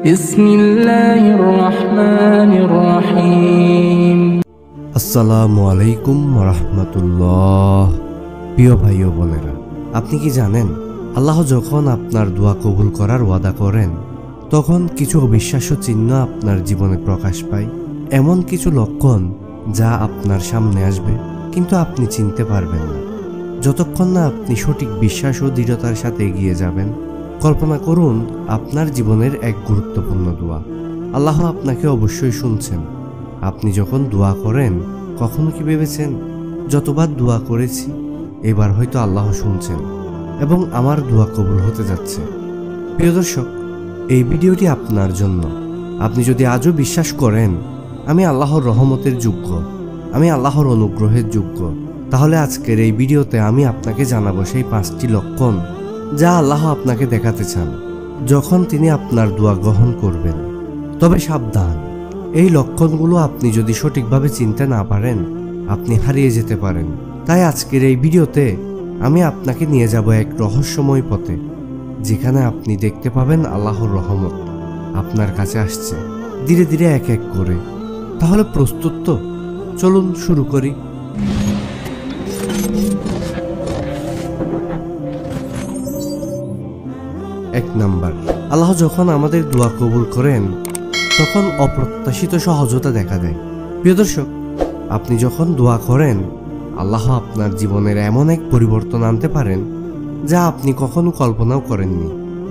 বিসমিল্লাহির রহমানির রহিম। আসসালামু আলাইকুম ওয়া রাহমাতুল্লাহ। প্রিয় ভাই ও বোনেরা, আপনি কি জানেন আল্লাহ যখন আপনার দোয়া কবুল করার ওয়াদা করেন তখন কিছু অবিশ্বাস্য চিহ্ন আপনার জীবনে প্রকাশ পায়। এমন কিছু লক্ষণ যা আপনার সামনে আসবে কিন্তু আপনি চিনতে পারবেন না যতক্ষণ না আপনি সঠিক বিশ্বাস ও দৃঢ়তার সাথে এগিয়ে যাবেন। কল্পনা করুন আপনার জীবনের এক গুরুত্বপূর্ণ দোয়া। আল্লাহ আপনাকে অবশ্যই শুনছেন। আপনি যখন দোয়া করেন কখনো কি ভেবেছেন যতবার দোয়া করেছি এবার হয়তো আল্লাহ শুনছেন এবং আমার দোয়া কবুল হতে যাচ্ছে? প্রিয় দর্শক, এই ভিডিওটি আপনার জন্য। আপনি যদি আজও বিশ্বাস করেন আমি আল্লাহর রহমতের যোগ্য, আমি আল্লাহর অনুগ্রহের যোগ্য, তাহলে আজকের এই ভিডিওতে আমি আপনাকে জানাবো সেই 5টি লক্ষণ যা আল্লাহ আপনাকে দেখাতে চান যখন তিনি আপনার দোয়া গ্রহণ করবেন। তবে সাবধান, এই লক্ষণগুলো আপনি যদি সঠিকভাবে চিনতে না পারেন আপনি হারিয়ে যেতে পারেন। তাই আজকের এই ভিডিওতে আমি আপনাকে নিয়ে যাব এক রহস্যময় পথে, যেখানে আপনি দেখতে পাবেন আল্লাহর রহমত আপনার কাছে আসছে ধীরে ধীরে এক এক করে। তাহলে প্রস্তুত তো? চলুন শুরু করি। 1 নাম্বার, আল্লাহ যখন আমাদের দোয়া কবুল করেন তখন অপ্রত্যাশিত সহজতা দেখা দেয়। প্রিয় দর্শক, আপনি যখন দোয়া করেন আল্লাহ আপনার জীবনের এমন এক পরিবর্তন আনতে পারেন যা আপনি কখনো কল্পনাও করেননি।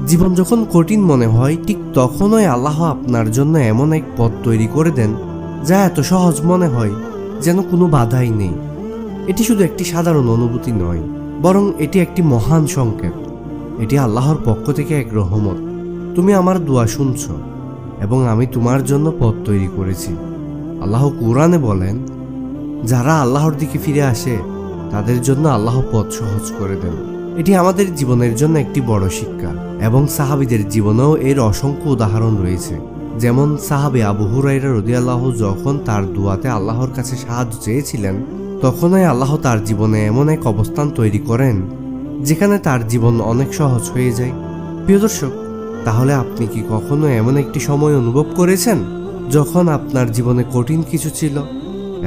জীবন যখন কঠিন মনে হয় ঠিক তখনই আল্লাহ আপনার জন্য এমন এক পথ তৈরি করে দেন যা এত সহজ মনে হয় যেন কোনো বাধাই নেই। এটি শুধু একটি সাধারণ অনুভূতি নয়, বরং এটি একটি মহান সংকেত। এটি আল্লাহর পক্ষ থেকে এক রহমত। তুমি আমার দোয়া শুনছ এবং আমি তোমার জন্য পথ তৈরি করেছি। আল্লাহ কুরআনে বলেন, যারা আল্লাহর দিকে ফিরে আসে তাদের জন্য আল্লাহ পথ সহজ করে দেন। এটি আমাদের জীবনের জন্য একটি বড় শিক্ষা এবং সাহাবীদের জীবনেও এর অসংখ্য উদাহরণ রয়েছে। যেমন সাহাবী আবু হুরায়রা রাদিয়াল্লাহু যখন তার দোয়াতে আল্লাহর কাছে সাহায্য চেয়েছিলেন তখনই আল্লাহ তার জীবনে এমন এক অবস্থান তৈরি করেন যেখানে তার জীবন অনেক সহজ হয়ে যায়। প্রিয় দর্শক, তাহলে আপনি কি কখনো এমন একটি সময় অনুভব করেছেন যখন আপনার জীবনে কঠিন কিছু ছিল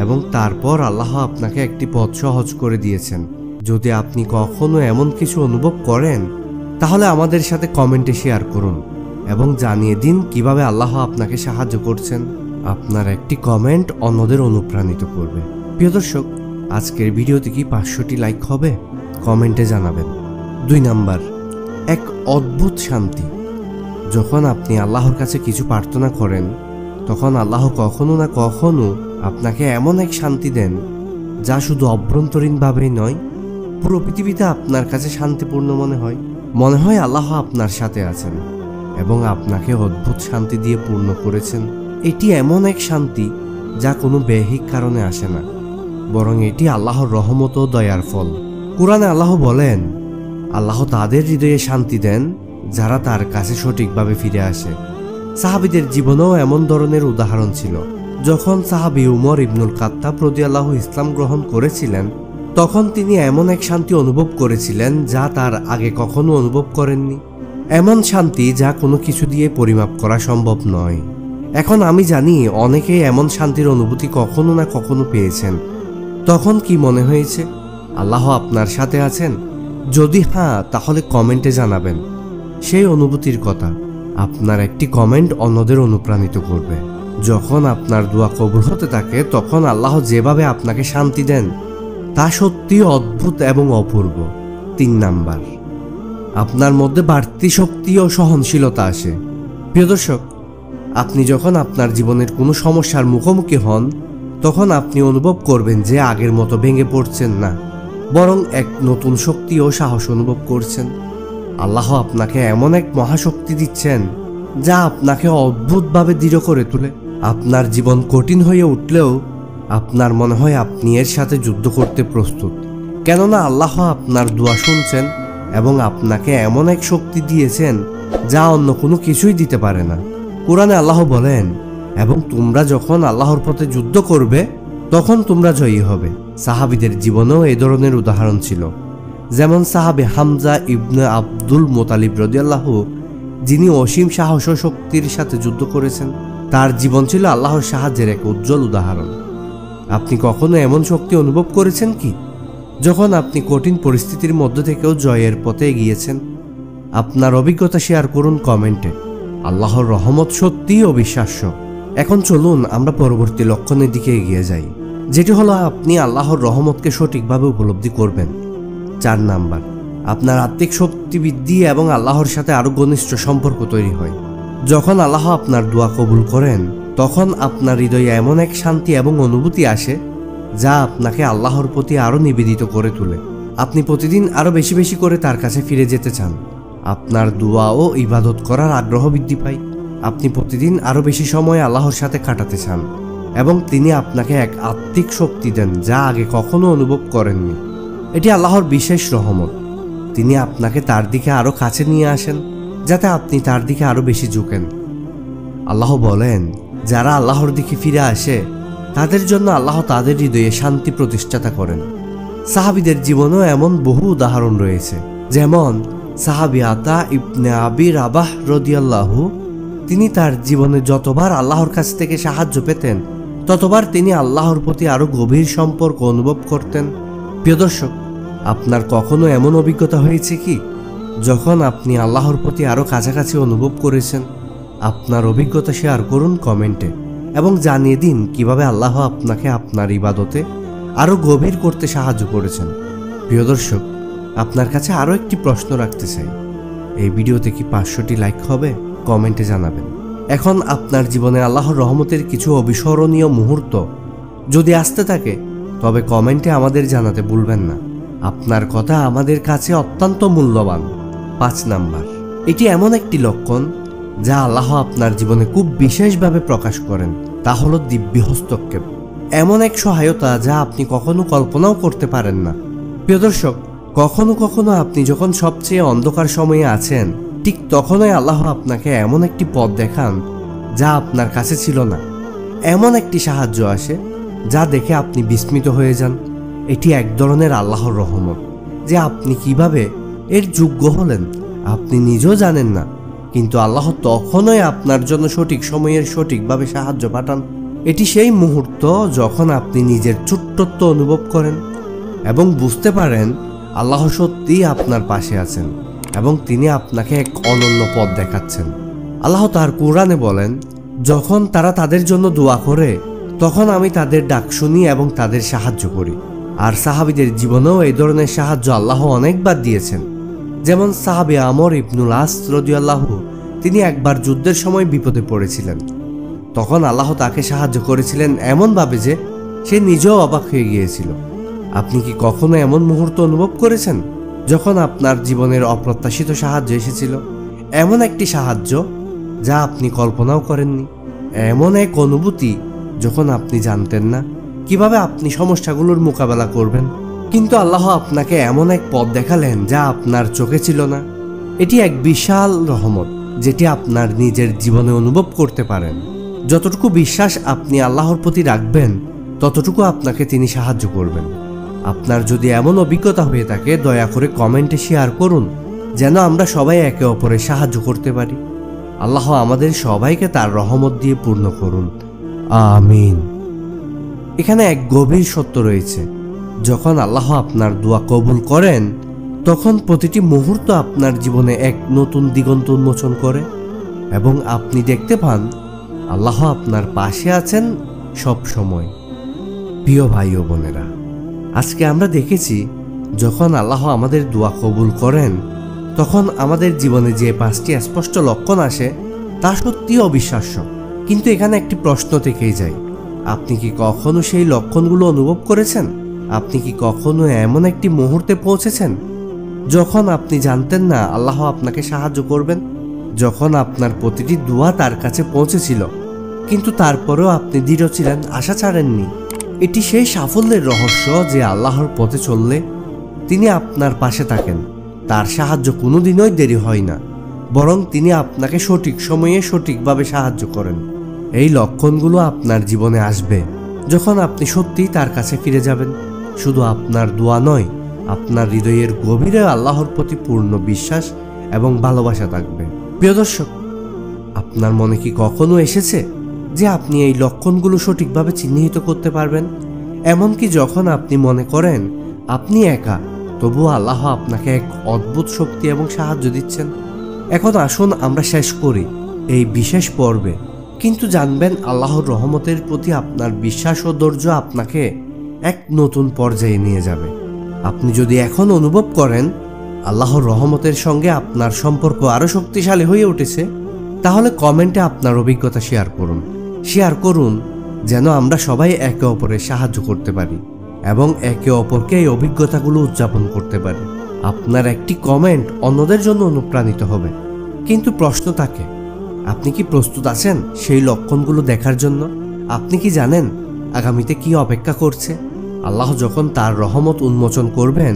এবং তারপর আল্লাহ আপনাকে একটি পথ সহজ করে দিয়েছেন? যদি আপনি কখনো এমন কিছু অনুভব করেন তাহলে আমাদের সাথে কমেন্টে শেয়ার করুন এবং জানিয়ে দিন কিভাবে আল্লাহ আপনাকে সাহায্য করছেন। আপনার একটি কমেন্ট অন্যদের অনুপ্রাণিত করবে। প্রিয় দর্শক, আজকের ভিডিওতে কি 500টি লাইক হবে? কমেন্টে জানাবেন। 2 নাম্বার, এক অদ্ভুত শান্তি। যখন আপনি আল্লাহর কাছে কিছু প্রার্থনা করেন তখন আল্লাহ কখনো না কখনো আপনাকে এমন এক শান্তি দেন যা শুধু অভ্যন্তরীণভাবেই নয়, পুরো পৃথিবীতে আপনার কাছে শান্তিপূর্ণ মনে হয় আল্লাহ আপনার সাথে আছেন এবং আপনাকে অদ্ভুত শান্তি দিয়ে পূর্ণ করেছেন। এটি এমন এক শান্তি যা কোনো বাহ্যিক কারণে আসে না, বরং এটি আল্লাহর রহমত ও দয়ার ফল। কুরআনে আল্লাহ বলেন, আল্লাহ তাদের হৃদয়ে শান্তি দেন যারা তার কাছে সঠিকভাবে ফিরে আসে। সাহাবীদের জীবনেও এমন ধরনের উদাহরণ ছিল। যখন সাহাবী উমর ইবনুল খাত্তাব রাদিয়াল্লাহু ইসলাম গ্রহণ করেছিলেন তখন তিনি এমন এক শান্তি অনুভব করেছিলেন যা তার আগে কখনো অনুভব করেননি। এমন শান্তি যা কোনো কিছু দিয়ে পরিমাপ করা সম্ভব নয়। এখন আমি জানি অনেকেই এমন শান্তির অনুভূতি কখনো না কখনো পেয়েছেন। তখন কি মনে হয়েছে আল্লাহ আপনার সাথে আছেন? যদি হ্যাঁ, তাহলে কমেন্টে জানাবেন সেই অনুভূতির কথা। আপনার একটি কমেন্ট অন্যদের অনুপ্রাণিত করবে। যখন আপনার দোয়া কবুল হতে থাকে তখন আল্লাহ যেভাবে আপনাকে শান্তি দেন তা সত্যি অদ্ভুত এবং অপূর্ব। 3 নাম্বার, আপনার মধ্যে বাড়তি শক্তি ও সহনশীলতা আসে। প্রিয় দর্শক, আপনি যখন আপনার জীবনের কোনো সমস্যার মুখোমুখি হন তখন আপনি অনুভব করবেন যে আগের মতো ভেঙে পড়ছেন না, বরং এক নতুন শক্তি ও সাহস অনুভব করছেন। আল্লাহ আপনাকে এমন এক মহাশক্তি দিচ্ছেন যা আপনাকে অদ্ভুতভাবে দৃঢ় করে তোলে। আপনার জীবন কঠিন হয়ে উঠলেও আপনার মনে হয় আপনি এর সাথে যুদ্ধ করতে প্রস্তুত, কেননা আল্লাহ আপনার দোয়া শুনছেন এবং আপনাকে এমন এক শক্তি দিয়েছেন যা অন্য কোনো কিছুই দিতে পারে না। কুরআনে আল্লাহ বলেন, এবং তোমরা যখন আল্লাহর পথে যুদ্ধ করবে তখন তোমরা জয়ী হবে। সাহাবীদের জীবনেও এই ধরনের উদাহরণ ছিল। যেমন সাহাবী হামজা ইবনে আব্দুল মুতালিব রাদিয়াল্লাহু যিনি অসীম সাহস ও শক্তির সাথে যুদ্ধ করেছেন। তার জীবন ছিল আল্লাহর সাহায্যের এক উজ্জ্বল উদাহরণ। আপনি কখনো এমন শক্তি অনুভব করেছেন কি, যখন আপনি কঠিন পরিস্থিতির মধ্য থেকেও জয়ের পথে এগিয়েছেন? আপনার অভিজ্ঞতা শেয়ার করুন কমেন্টে। আল্লাহর রহমত সত্যিই অবিশ্বাস্য। এখন চলুন আমরা পরবর্তী লক্ষণের দিকে এগিয়ে যাই, যেটি হলো আপনি আল্লাহর রহমতকে সঠিকভাবে উপলব্ধি করবেন। 4 নাম্বার, আপনার আত্মিক শক্তি বৃদ্ধি এবং আল্লাহর সাথে আরও ঘনিষ্ঠ সম্পর্ক তৈরি হয়। যখন আল্লাহ আপনার দোয়া কবুল করেন, তখন আপনার হৃদয়ে এমন এক শান্তি এবং অনুভূতি আসে যা আপনাকে আল্লাহর প্রতি আরও নিবেদিত করে তোলে। আপনি প্রতিদিন আরও বেশি বেশি করে তার কাছে ফিরে যেতে চান। আপনার দোয়া ও ইবাদত করার আগ্রহ বৃদ্ধি পায়। আপনি প্রতিদিন আরও বেশি সময় আল্লাহর সাথে কাটাতে চান এবং তিনি আপনাকে এক আত্মিক শক্তি দেন যা আগে কখনো অনুভব করেননি। এটি আল্লাহর বিশেষ রহমত। তিনি আপনাকে তার দিকে আরও কাছে নিয়ে আসেন যাতে আপনি তার দিকে আরও বেশি ঝুঁকেন। আল্লাহ বলেন, যারা আল্লাহর দিকে ফিরে আসে তাদের জন্য আল্লাহ তাদের হৃদয়ে শান্তি প্রতিষ্ঠাতা করেন। সাহাবীদের জীবনেও এমন বহু উদাহরণ রয়েছে, যেমন সাহাবী আতা ইবনে আবি রাবাহ রাদিয়াল্লাহু, তিনি তার জীবনে যতবার আল্লাহর কাছ থেকে সাহায্য পেতেন ততবার তিনি আল্লাহর প্রতি আরও গভীর সম্পর্ক অনুভব করতেন। প্রিয় দর্শক, আপনার কখনো এমন অভিজ্ঞতা হয়েছে কি যখন আপনি আল্লাহর প্রতি আরও কাছাকাছি অনুভব করেছেন? আপনার অভিজ্ঞতা শেয়ার করুন কমেন্টে এবং জানিয়ে দিন কিভাবে আল্লাহ আপনাকে আপনার ইবাদতে আরও গভীর করতে সাহায্য করেছেন। প্রিয় দর্শক, আপনার কাছে আরও একটি প্রশ্ন রাখতে চাই। এই ভিডিওতে কি 500টি লাইক হবে? কমেন্টে জানাবেন। এখন আপনার জীবনে আল্লাহর রহমতের কিছু অবিস্মরণীয় মুহূর্ত যদি আসতে থাকে, তবে কমেন্টে আমাদের জানাতে ভুলবেন না। আপনার কথা আমাদের কাছে অত্যন্ত মূল্যবান। 5 নাম্বার, এটি এমন একটি লক্ষণ যা আল্লাহ আপনার জীবনে খুব বিশেষভাবে প্রকাশ করেন। তা হলো দিব্য হস্তক্ষেপ, এমন এক সহায়তা যা আপনি কখনো কল্পনাও করতে পারেন না। প্রিয় দর্শক, কখনো কখনো আপনি যখন সবচেয়ে অন্ধকার সময়ে আছেন, ঠিক তখনই আল্লাহ আপনাকে এমন একটি পথ দেখান যা আপনার কাছে ছিল না। এমন একটি সাহায্য আসে যা দেখে আপনি বিস্মিত হয়ে যান। এটি এক ধরনের আল্লাহর রহমত যে আপনি কিভাবে এর যোগ্য হলেন আপনি নিজেও জানেন না, কিন্তু আল্লাহ তখনই আপনার জন্য সঠিক সময়ের সঠিকভাবে সাহায্য পাঠান। এটি সেই মুহূর্ত যখন আপনি নিজের ছোট্টত্ব অনুভব করেন এবং বুঝতে পারেন আল্লাহ সত্যিই আপনার পাশে আছেন এবং তিনি আপনাকে এক অনন্য পথ দেখাচ্ছেন। আল্লাহ তার কোরআনে বলেন, যখন তারা তাদের জন্য দোয়া করে তখন আমি তাদের ডাক শুনি এবং তাদের সাহায্য করি। আর সাহাবীদের জীবনেও এই ধরনের সাহায্য আল্লাহ অনেকবার দিয়েছেন। যেমন সাহাবী আমর ইবনুল আস রাদিয়াল্লাহু, তিনি একবার যুদ্ধের সময় বিপদে পড়েছিলেন। তখন আল্লাহ তাকে সাহায্য করেছিলেন এমনভাবে যে সে নিজেও অবাক হয়ে গিয়েছিল। আপনি কি কখনো এমন মুহূর্ত অনুভব করেছেন যখন আপনার জীবনের অপ্রত্যাশিত সাহায্য এসেছিল? এমন একটি সাহায্য যা আপনি কল্পনাও করেননি, এমন এক অনুভূতি যখন আপনি জানতেন না কিভাবে আপনি সমস্যাগুলোর মোকাবেলা করবেন, কিন্তু আল্লাহ আপনাকে এমন এক পথ দেখালেন যা আপনার চোখে ছিল না। এটি এক বিশাল রহমত যেটি আপনার নিজের জীবনে অনুভব করতে পারেন। যতটুকু বিশ্বাস আপনি আল্লাহর প্রতি রাখবেন ততটুকু আপনাকে তিনি সাহায্য করবেন। আপনার যদি এমন অভিজ্ঞতা হয়ে থাকে, দয়া করে কমেন্টে শেয়ার করুন যেন আমরা সবাই একে অপরের সাহায্য করতে পারি। আল্লাহ আমাদের সবাইকে তার রহমত দিয়ে পূর্ণ করুন, আমিন। এখানে এক গভীর সত্য রয়েছে, যখন আল্লাহ আপনার দোয়া কবুল করেন তখন প্রতিটি মুহূর্ত আপনার জীবনে এক নতুন দিগন্ত উন্মোচন করে এবং আপনি দেখতে পান আল্লাহ আপনার পাশে আছেন সব সময়। প্রিয় ভাই ও বোনেরা, আজকে আমরা দেখেছি যখন আল্লাহ আমাদের দোয়া কবুল করেন তখন আমাদের জীবনে যে 5টি স্পষ্ট লক্ষণ আসে তা সত্যিই অবিশ্বাস্য। কিন্তু এখানে একটি প্রশ্ন থেকেই যায়, আপনি কি কখনো সেই লক্ষণগুলো অনুভব করেছেন? আপনি কি কখনো এমন একটি মুহূর্তে পৌঁছেছেন যখন আপনি জানতেন না আল্লাহ আপনাকে সাহায্য করবেন, যখন আপনার প্রতিটি দোয়া তার কাছে পৌঁছেছিল কিন্তু তারপরেও আপনি দৃঢ় ছিলেন, আশা ছাড়েননি? এটি সেই সাফল্যের রহস্য যে আল্লাহর পথে চললে তিনি আপনার পাশে থাকেন। তার সাহায্য কোনোদিনই দেরি হয় না, বরং তিনি আপনাকে সঠিক সময়ে সঠিকভাবে সাহায্য করেন। এই লক্ষণগুলো আপনার জীবনে আসবে যখন আপনি সত্যিই তার কাছে ফিরে যাবেন। শুধু আপনার দোয়া নয়, আপনার হৃদয়ের গভীরে আল্লাহর প্রতি পূর্ণ বিশ্বাস এবং ভালোবাসা থাকবে। প্রিয় দর্শক, আপনার মনে কি কখনো এসেছে যে আপনি এই লক্ষণগুলো সঠিকভাবে চিহ্নিত করতে পারবেন? এমনকি যখন আপনি মনে করেন আপনি একা, তবুও আল্লাহ আপনাকে এক অদ্ভুত শক্তি এবং সাহায্য দিচ্ছেন। এখন আসুন আমরা শেষ করি এই বিশেষ পর্বে, কিন্তু জানবেন আল্লাহর রহমতের প্রতি আপনার বিশ্বাস ও ধৈর্য আপনাকে এক নতুন পর্যায়ে নিয়ে যাবে। আপনি যদি এখন অনুভব করেন আল্লাহর রহমতের সঙ্গে আপনার সম্পর্ক আরও শক্তিশালী হয়ে উঠেছে, তাহলে কমেন্টে আপনার অভিজ্ঞতা শেয়ার করুন যেন আমরা সবাই একে অপরের সাহায্য করতে পারি এবং একে অপরকে এই অভিজ্ঞতাগুলো উদযাপন করতে পারি। আপনার একটি কমেন্ট অন্যদের জন্য অনুপ্রাণিত হবে। কিন্তু প্রশ্ন থাকে, আপনি কি প্রস্তুত আছেন সেই লক্ষণগুলো দেখার জন্য? আপনি কি জানেন আগামীতে কি অপেক্ষা করছে? আল্লাহ যখন তার রহমত উন্মোচন করবেন,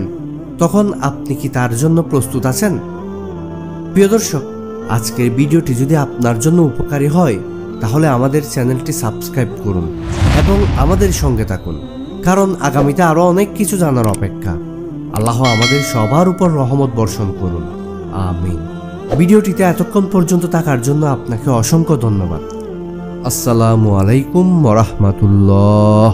তখন আপনি কি তার জন্য প্রস্তুত আছেন? প্রিয় দর্শক, আজকের ভিডিওটি যদি আপনার জন্য উপকারী হয়, তাহলে আমাদের চ্যানেলটি সাবস্ক্রাইব করুন এবং আমাদের সঙ্গে থাকুন, কারণ আগামীতে আরও অনেক কিছু জানার অপেক্ষা। আল্লাহ আমাদের সবার উপর রহমত বর্ষণ করুন, আমিন। ভিডিওটিতে এতক্ষণ পর্যন্ত থাকার জন্য আপনাকে অসংখ্য ধন্যবাদ। আসসালামু আলাইকুম ওয়া রাহমাতুল্লাহ।